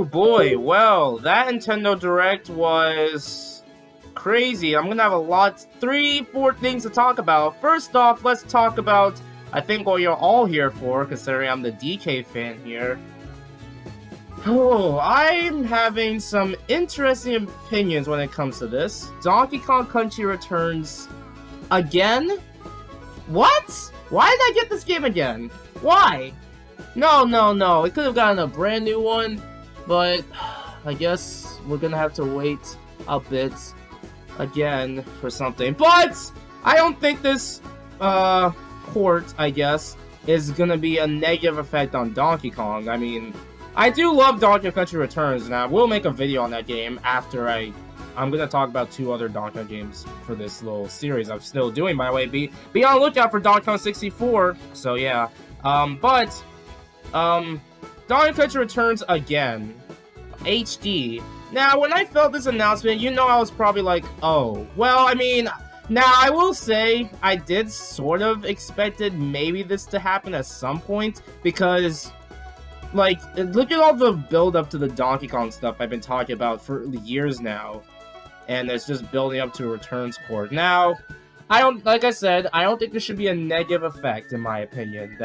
Oh boy, well, that Nintendo Direct was crazy. I'm gonna have three, four things to talk about. First off, let's talk about, I think what you're all here for, considering I'm the DK fan here. Oh, I'm having some interesting opinions when it comes to this. Donkey Kong Country Returns again? What? Why did I get this game again? Why? No. It could have gotten a brand new one, but I guess we're gonna have to wait a bit again for something. But I don't think this port, I guess, is gonna be a negative effect on Donkey Kong. I mean, I do love Donkey Kong Country Returns, and I will make a video on that game after I'm gonna talk about two other Donkey Kong games for this little series I'm still doing, by the way. Be on the lookout for Donkey Kong 64. So yeah, Donkey Kong Country Returns again, HD. Now, when I felt this announcement, you know I was probably like, oh, well, I mean, now I will say I did sort of expected maybe this to happen at some point, because like, look at all the build up to the Donkey Kong stuff I've been talking about for years now. And it's just building up to a Returns port. Now, like I said, I don't think there should be a negative effect, in my opinion.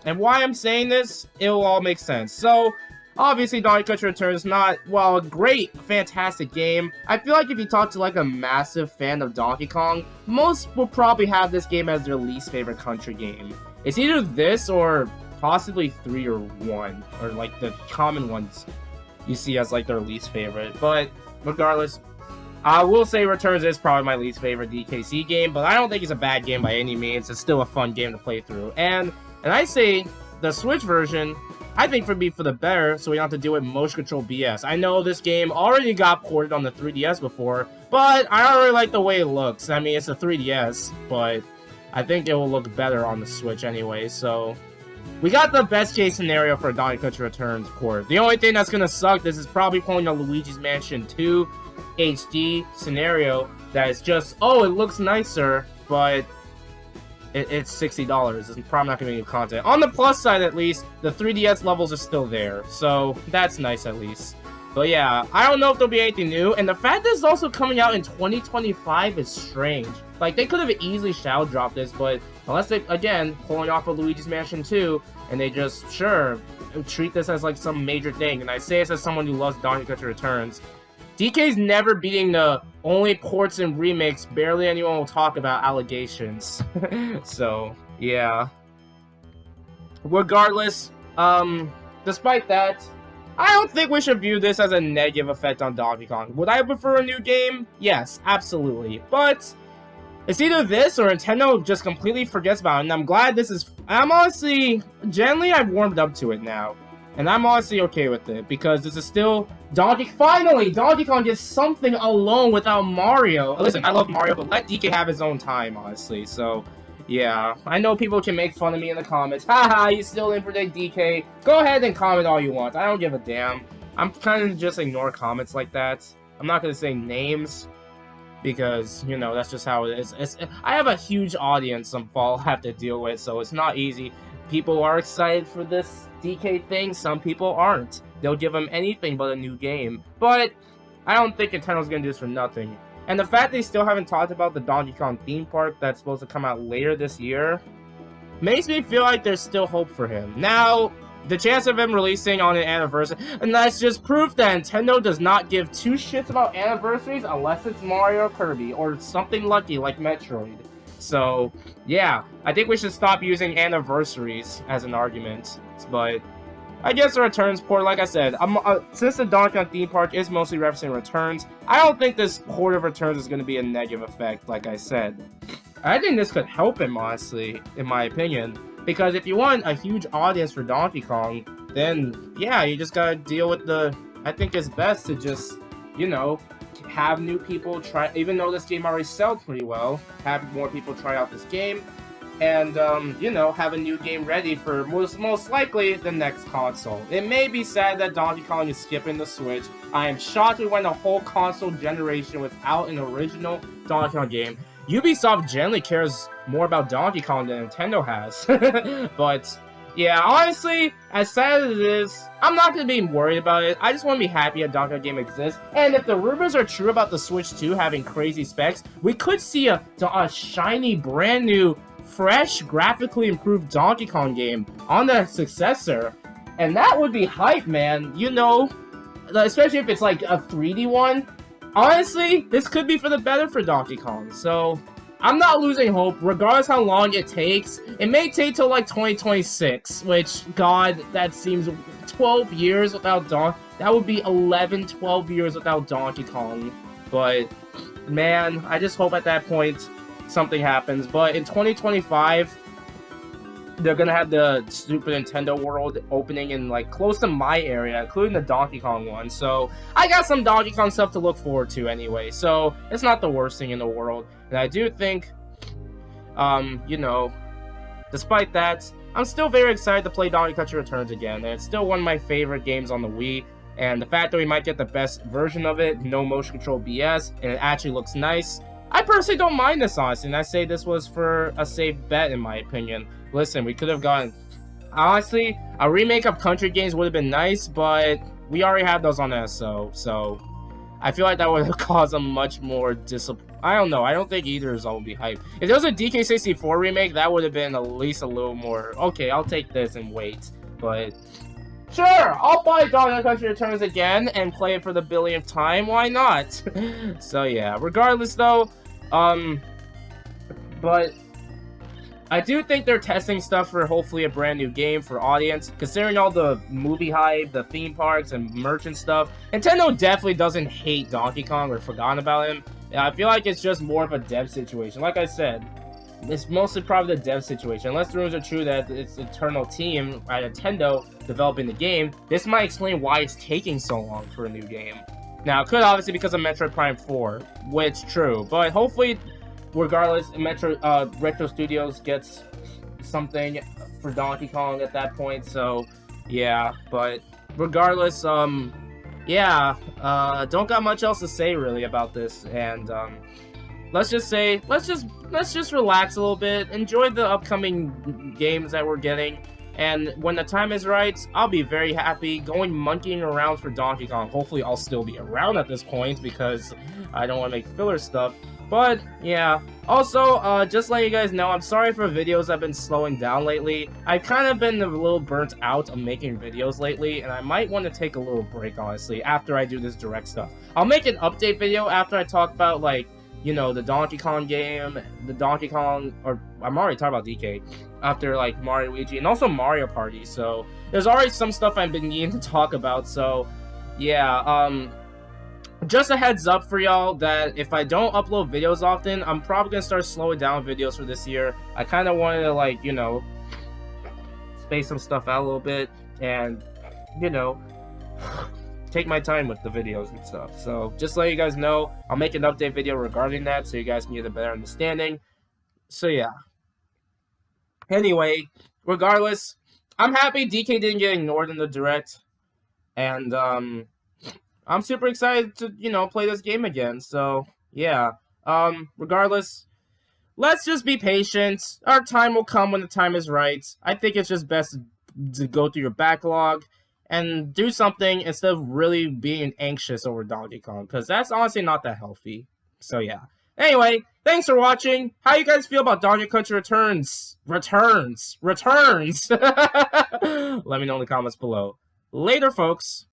And why I'm saying this, it will all make sense. So, obviously, Donkey Kong Country Returns not, well, a great, fantastic game. I feel like if you talk to, like, a massive fan of Donkey Kong, most will probably have this game as their least favorite country game. It's either this or possibly 3 or 1, or, like, the common ones you see as, like, their least favorite. But, regardless, I will say Returns is probably my least favorite DKC game, but I don't think it's a bad game by any means. It's still a fun game to play through. And I say the Switch version, I think would be for the better, so we don't have to deal with motion control BS. I know this game already got ported on the 3DS before, but I don't really like the way it looks. I mean, it's a 3DS, but I think it will look better on the Switch anyway, so we got the best case scenario for Donkey Kong Country Returns port. The only thing that's gonna suck, this is probably pulling a Luigi's Mansion 2 HD scenario that is just, oh, it looks nicer, but it's $60. It's probably not gonna be new content. On the plus side, at least, the 3DS levels are still there, so that's nice at least. But yeah, I don't know if there'll be anything new, and the fact that it's also coming out in 2025 is strange. Like, they could have easily shadow dropped this, but unless they, again, pulling off of Luigi's Mansion 2, and they just, sure, treat this as like some major thing. And I say this as someone who loves Donkey Kong Country Returns. DK's never beating the only ports and remakes barely anyone will talk about allegations. So, yeah. Regardless, despite that, I don't think we should view this as a negative effect on Donkey Kong. Would I prefer a new game? Yes, absolutely. But it's either this or Nintendo just completely forgets about it, and I'm glad this is... I'm honestly... Generally, I've warmed up to it now. And I'm honestly okay with it, because this is still finally, Donkey Kong gets something alone without Mario. Listen, I love Mario, but let DK have his own time, honestly. So, yeah. I know people can make fun of me in the comments. Haha, you still didn't predict DK. Go ahead and comment all you want. I don't give a damn. I'm kind of just ignore comments like that. I'm not going to say names, because, you know, that's just how it is. I have a huge audience I'll have to deal with, so it's not easy. People are excited for this DK thing, some people aren't. They'll give them anything but a new game. But I don't think Nintendo's gonna do this for nothing. And the fact they still haven't talked about the Donkey Kong theme park that's supposed to come out later this year makes me feel like there's still hope for him. Now, the chance of him releasing on an anniversary, and that's just proof that Nintendo does not give two shits about anniversaries unless it's Mario or Kirby, or something lucky like Metroid. So, yeah, I think we should stop using anniversaries as an argument, but I guess the Returns port, like I said, since the Donkey Kong theme park is mostly referencing Returns, I don't think this port of Returns is going to be a negative effect, like I said. I think this could help him, honestly, in my opinion, because if you want a huge audience for Donkey Kong, then, yeah, you just gotta deal with I think it's best to just, you know, have new people try, even though this game already sells pretty well, have more people try out this game, and, you know, have a new game ready for most likely the next console. It may be sad that Donkey Kong is skipping the Switch. I am shocked we went a whole console generation without an original Donkey Kong game. Ubisoft generally cares more about Donkey Kong than Nintendo has, but Yeah, honestly, as sad as it is, I'm not gonna be worried about it. I just want to be happy a Donkey Kong game exists. And if the rumors are true about the Switch 2 having crazy specs, we could see a shiny, brand new, fresh, graphically improved Donkey Kong game on the successor. And that would be hype, man. You know, especially if it's like a 3D one. Honestly, this could be for the better for Donkey Kong. So, I'm not losing hope, regardless how long it takes. It may take till like 2026, which, God, that seems 12 years without that would be 11, 12 years without Donkey Kong. But, man, I just hope at that point something happens. But in 2025, they're gonna have the Super Nintendo World opening in like close to my area, including the Donkey Kong one. So I got some Donkey Kong stuff to look forward to anyway. So it's not the worst thing in the world. And I do think, you know, despite that, I'm still very excited to play Donkey Country Returns again. And it's still one of my favorite games on the Wii. And the fact that we might get the best version of it, no motion control BS, and it actually looks nice. I personally don't mind this, honestly, and I say this was for a safe bet in my opinion. Listen, we could have gotten... Honestly, a remake of Country games would have been nice, but we already have those on SO, so... I feel like that would have caused a much more I don't know, I don't think either of them would be hyped. If there was a DK64 remake, that would have been at least a little more... Okay, I'll take this and wait, but... Sure, I'll buy Donkey Country Returns again and play it for the billionth time, why not? So yeah, regardless though, but... I do think they're testing stuff for hopefully a brand new game for audience. Considering all the movie hype, the theme parks, and merchant stuff, Nintendo definitely doesn't hate Donkey Kong or forgotten about him. I feel like it's just more of a dev situation. Like I said, it's mostly probably the dev situation. Unless the rumors are true that it's the internal team at Nintendo developing the game, this might explain why it's taking so long for a new game. Now, it could obviously because of Metroid Prime 4, which true, but hopefully... Regardless, Retro Studios gets something for Donkey Kong at that point, so yeah, but regardless, yeah, don't got much else to say really about this, and let's just relax a little bit, enjoy the upcoming games that we're getting, and when the time is right, I'll be very happy going monkeying around for Donkey Kong. Hopefully I'll still be around at this point because I don't want to make filler stuff. But, yeah. Also, just letting you guys know, I'm sorry for videos I've been slowing down lately. I've kind of been a little burnt out of making videos lately, and I might want to take a little break, honestly, after I do this direct stuff. I'll make an update video after I talk about, like, you know, the Donkey Kong game, the Donkey Kong, or I'm already talking about DK, after, like, Mario Luigi, and also Mario Party, so there's already some stuff I've been needing to talk about, so, yeah, just a heads up for y'all that if I don't upload videos often, I'm probably gonna start slowing down videos for this year. I kind of wanted to, like, you know, space some stuff out a little bit and, you know, take my time with the videos and stuff. So just let you guys know, I'll make an update video regarding that so you guys can get a better understanding. So yeah. Anyway, regardless, I'm happy DK didn't get ignored in the direct, and I'm super excited to, you know, play this game again, so, yeah. Regardless, let's just be patient. Our time will come when the time is right. I think it's just best to go through your backlog and do something instead of really being anxious over Donkey Kong, because that's honestly not that healthy. So, yeah. Anyway, thanks for watching. How you guys feel about Donkey Country Returns? Returns! Let me know in the comments below. Later, folks.